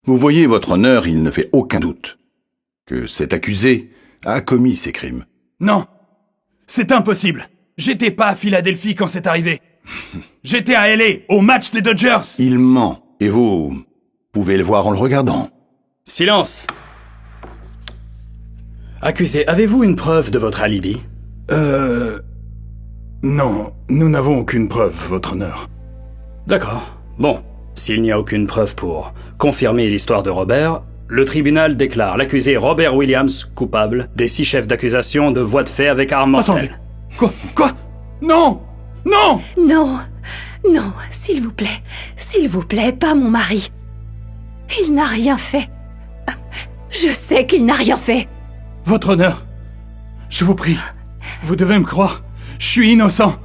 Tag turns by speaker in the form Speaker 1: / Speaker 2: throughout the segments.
Speaker 1: Vous voyez, votre honneur, il ne fait aucun doute que cet accusé a commis ces crimes.
Speaker 2: Non, c'est impossible. J'étais pas à Philadelphie quand c'est arrivé. J'étais à LA, au match des Dodgers.
Speaker 1: Il ment, et vous pouvez le voir en le regardant.
Speaker 3: Silence. Accusé, avez-vous une preuve de votre alibi?
Speaker 2: Non, nous n'avons aucune preuve, votre honneur.
Speaker 3: D'accord. Bon, s'il n'y a aucune preuve pour confirmer l'histoire de Robert, le tribunal déclare l'accusé Robert Williams coupable des 6 chefs d'accusation de voies de fait avec arme mortelle.
Speaker 2: Attendez. Quoi? Non! Non!
Speaker 4: Non, non, s'il vous plaît, pas mon mari. Il n'a rien fait. Je sais qu'il n'a rien fait.
Speaker 2: Votre honneur, je vous prie, vous devez me croire, je suis innocent.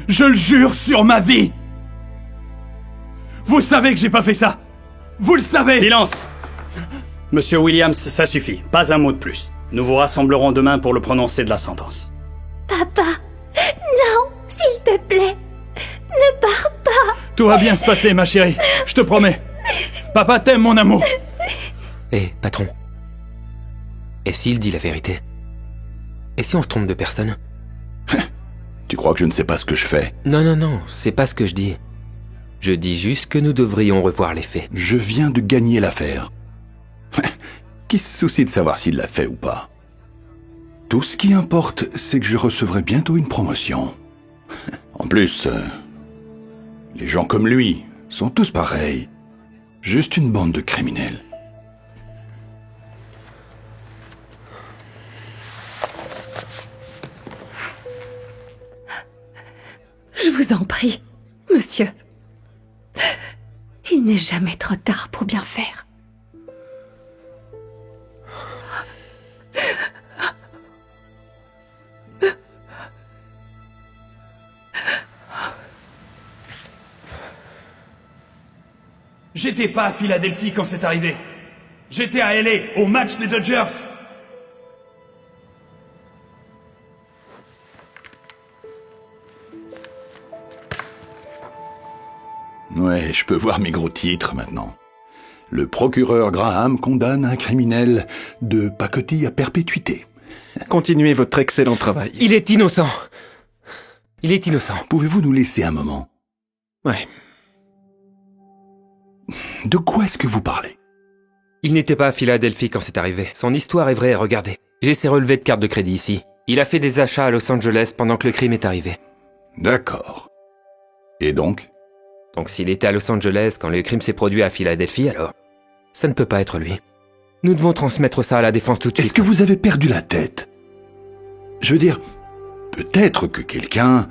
Speaker 2: Je le jure sur ma vie. Vous savez que j'ai pas fait ça. Vous le savez.
Speaker 3: Silence! Monsieur Williams, ça suffit. Pas un mot de plus. Nous vous rassemblerons demain pour le prononcer de la sentence.
Speaker 4: Papa, non, s'il te plaît, ne pars pas.
Speaker 2: Tout va bien se passer, ma chérie, je te promets. Papa t'aime, mon amour.
Speaker 5: Hé, patron. Et s'il dit la vérité? Et si on se trompe de personne?
Speaker 1: Tu crois que je ne sais pas ce que je fais?
Speaker 5: Non, c'est pas ce que je dis. Je dis juste que nous devrions revoir les faits.
Speaker 1: Je viens de gagner l'affaire. Qui se soucie de savoir s'il l'a fait ou pas? Tout ce qui importe, c'est que je recevrai bientôt une promotion. En plus, les gens comme lui sont tous pareils. Juste une bande de criminels.
Speaker 4: Je vous en prie, monsieur. Il n'est jamais trop tard pour bien faire.
Speaker 2: J'étais pas à Philadelphie quand c'est arrivé. J'étais à LA, au match des Dodgers.
Speaker 1: Ouais, je peux voir mes gros titres maintenant. Le procureur Graham condamne un criminel de pacotille à perpétuité.
Speaker 6: Continuez votre excellent travail.
Speaker 5: Il est innocent. Il est innocent.
Speaker 1: Pouvez-vous nous laisser un moment?
Speaker 6: Ouais.
Speaker 1: De quoi est-ce que vous parlez?
Speaker 5: Il n'était pas à Philadelphie quand c'est arrivé. Son histoire est vraie, regardez. J'ai ses relevés de carte de crédit ici. Il a fait des achats à Los Angeles pendant que le crime est arrivé.
Speaker 1: D'accord. Et donc?
Speaker 5: Donc s'il était à Los Angeles quand le crime s'est produit à Philadelphie, alors ça ne peut pas être lui. Nous devons transmettre ça à la défense tout de suite.
Speaker 1: Est-ce que vous avez perdu la tête? Je veux dire, peut-être que quelqu'un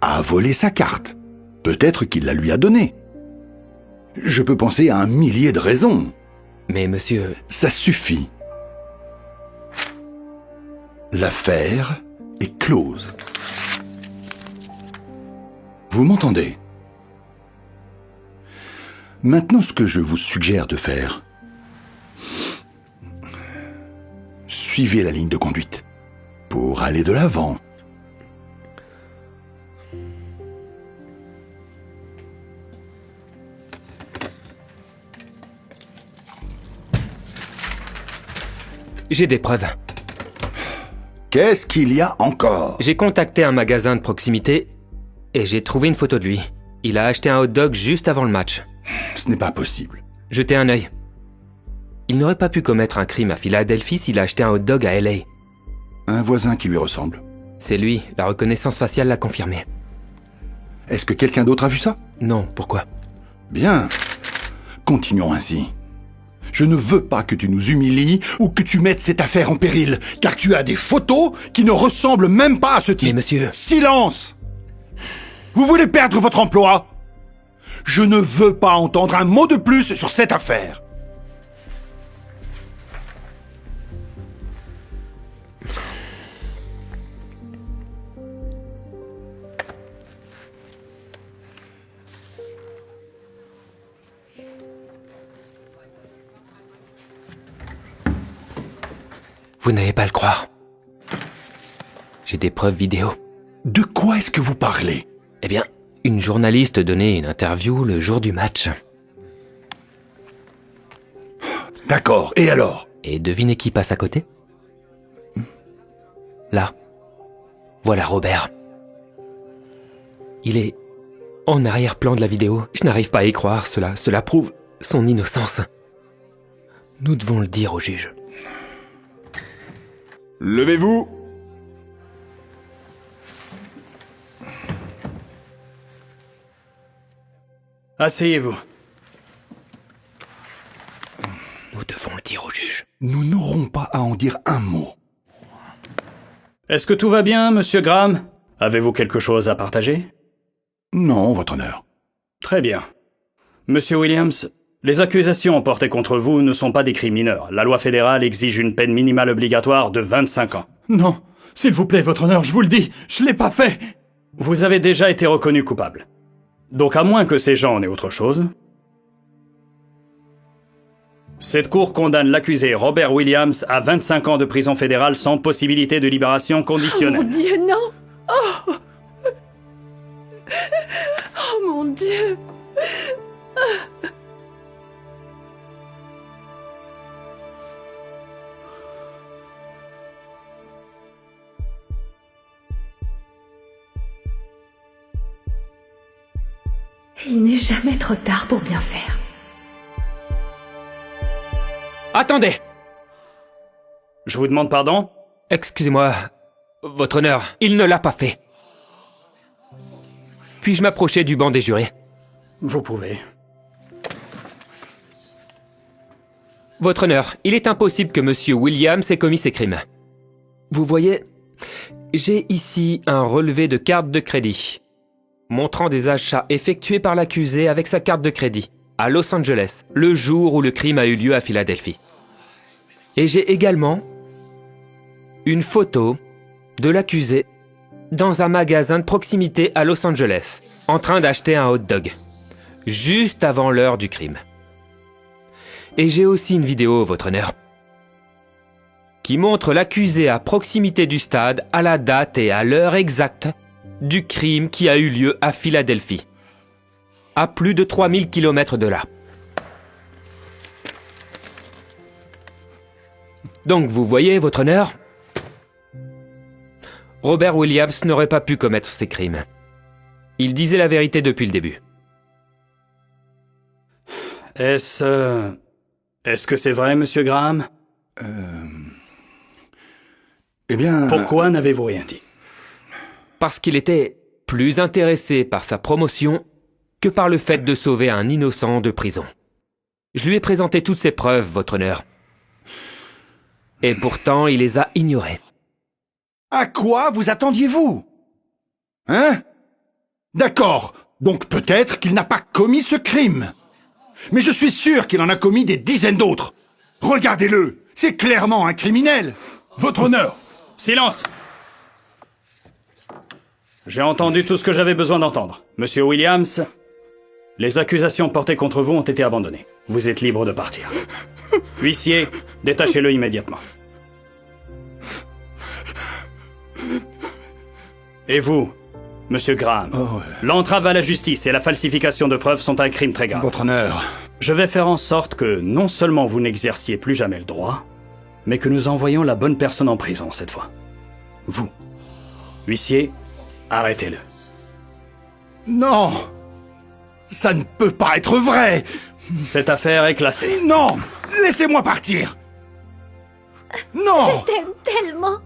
Speaker 1: a volé sa carte. Peut-être qu'il la lui a donnée. Je peux penser à un millier de raisons.
Speaker 5: Mais monsieur...
Speaker 1: Ça suffit. L'affaire est close. Vous m'entendez? Maintenant, ce que je vous suggère de faire, suivez la ligne de conduite pour aller de l'avant.
Speaker 5: J'ai des preuves.
Speaker 1: Qu'est-ce qu'il y a encore?
Speaker 5: J'ai contacté un magasin de proximité et j'ai trouvé une photo de lui. Il a acheté un hot dog juste avant le match.
Speaker 1: Ce n'est pas possible.
Speaker 5: Jetez un œil. Il n'aurait pas pu commettre un crime à Philadelphie s'il a acheté un hot dog à LA.
Speaker 1: Un voisin qui lui ressemble.
Speaker 5: C'est lui, la reconnaissance faciale l'a confirmé.
Speaker 1: Est-ce que quelqu'un d'autre a vu ça?
Speaker 5: Non, pourquoi?
Speaker 1: Bien. Continuons ainsi. Je ne veux pas que tu nous humilies ou que tu mettes cette affaire en péril, car tu as des photos qui ne ressemblent même pas à ce type.
Speaker 5: Mais monsieur...
Speaker 1: Silence! Vous voulez perdre votre emploi? Je ne veux pas entendre un mot de plus sur cette affaire.
Speaker 5: Vous n'allez pas le croire. J'ai des preuves vidéo.
Speaker 1: De quoi est-ce que vous parlez?
Speaker 5: Eh bien, une journaliste donnait une interview le jour du match.
Speaker 1: D'accord, et alors?
Speaker 5: Et devinez qui passe à côté? Là. Voilà Robert. Il est en arrière-plan de la vidéo. Je n'arrive pas à y croire, cela prouve son innocence. Nous devons le dire au juge.
Speaker 6: Levez-vous!
Speaker 3: Asseyez-vous.
Speaker 5: Nous devons le dire au juge.
Speaker 1: Nous n'aurons pas à en dire un mot.
Speaker 3: Est-ce que tout va bien, monsieur Graham? Avez-vous quelque chose à partager?
Speaker 1: Non, votre honneur.
Speaker 3: Très bien. Monsieur Williams, les accusations portées contre vous ne sont pas des crimes mineurs. La loi fédérale exige une peine minimale obligatoire de 25 ans.
Speaker 2: Non, s'il vous plaît, votre honneur, je vous le dis, je l'ai pas fait.
Speaker 3: Vous avez déjà été reconnu coupable. Donc à moins que ces gens en aient autre chose... Cette cour condamne l'accusé Robert Williams à 25 ans de prison fédérale sans possibilité de libération
Speaker 4: Oh
Speaker 3: conditionnelle.
Speaker 4: mon Dieu, non! Oh! Oh mon Dieu! Il n'est jamais trop tard pour bien faire.
Speaker 5: Attendez!
Speaker 3: Je vous demande pardon?
Speaker 5: Excusez-moi, votre honneur, il ne l'a pas fait. Puis-je m'approcher du banc des jurés?
Speaker 3: Vous pouvez.
Speaker 5: Votre honneur, il est impossible que monsieur Williams ait commis ces crimes. Vous voyez, j'ai ici un relevé de carte de crédit, montrant des achats effectués par l'accusé avec sa carte de crédit, à Los Angeles, le jour où le crime a eu lieu à Philadelphie. Et j'ai également une photo de l'accusé dans un magasin de proximité à Los Angeles, en train d'acheter un hot dog, juste avant l'heure du crime. Et j'ai aussi une vidéo, votre honneur, qui montre l'accusé à proximité du stade à la date et à l'heure exacte du crime qui a eu lieu à Philadelphie, à plus de 3000 km de là. Donc vous voyez, votre honneur, Robert Williams n'aurait pas pu commettre ces crimes. Il disait la vérité depuis le début.
Speaker 3: Est-ce que c'est vrai, monsieur Graham?
Speaker 1: Eh bien...
Speaker 3: Pourquoi n'avez-vous rien dit?
Speaker 5: Parce qu'il était plus intéressé par sa promotion que par le fait de sauver un innocent de prison. Je lui ai présenté toutes ces preuves, votre honneur. Et pourtant, il les a ignorées.
Speaker 1: À quoi vous attendiez-vous? Hein? D'accord, donc peut-être qu'il n'a pas commis ce crime. Mais je suis sûr qu'il en a commis des dizaines d'autres. Regardez-le, c'est clairement un criminel.
Speaker 2: Votre honneur!
Speaker 3: Silence! J'ai entendu tout ce que j'avais besoin d'entendre. Monsieur Williams, les accusations portées contre vous ont été abandonnées. Vous êtes libre de partir. Huissier, détachez-le immédiatement. Et vous, monsieur Graham, l'entrave à la justice et la falsification de preuves sont un crime très grave.
Speaker 1: Votre honneur.
Speaker 3: Je vais faire en sorte que non seulement vous n'exerciez plus jamais le droit, mais que nous envoyions la bonne personne en prison cette fois. Vous. Huissier, arrêtez-le.
Speaker 1: Non! Ça ne peut pas être vrai!
Speaker 3: Cette affaire est classée.
Speaker 1: Non! Laissez-moi partir! Non!
Speaker 4: Je t'aime tellement.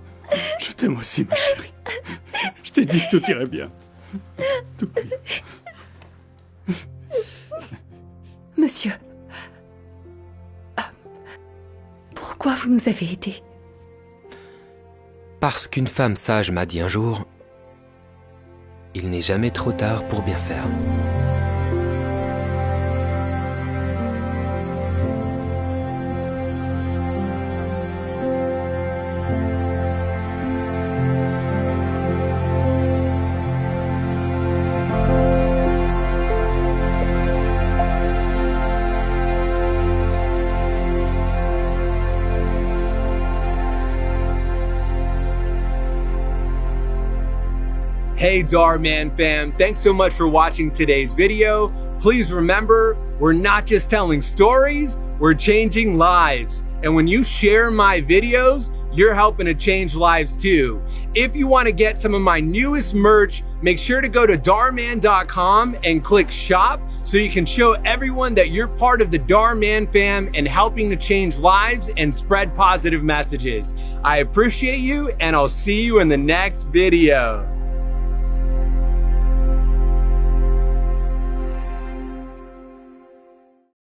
Speaker 2: Je t'aime aussi, ma chérie. Je t'ai dit que tout irait bien. Tout bien.
Speaker 4: Monsieur. Pourquoi vous nous avez aidés?
Speaker 5: Parce qu'une femme sage m'a dit un jour, il n'est jamais trop tard pour bien faire.
Speaker 7: Hey Dhar Man fam, thanks so much for watching today's video. Please remember, we're not just telling stories, we're changing lives. And when you share my videos, you're helping to change lives too. If you want to get some of my newest merch, make sure to go to Darman.com and click shop so you can show everyone that you're part of the Darman fam and helping to change lives and spread positive messages. I appreciate you, and I'll see you in the next video.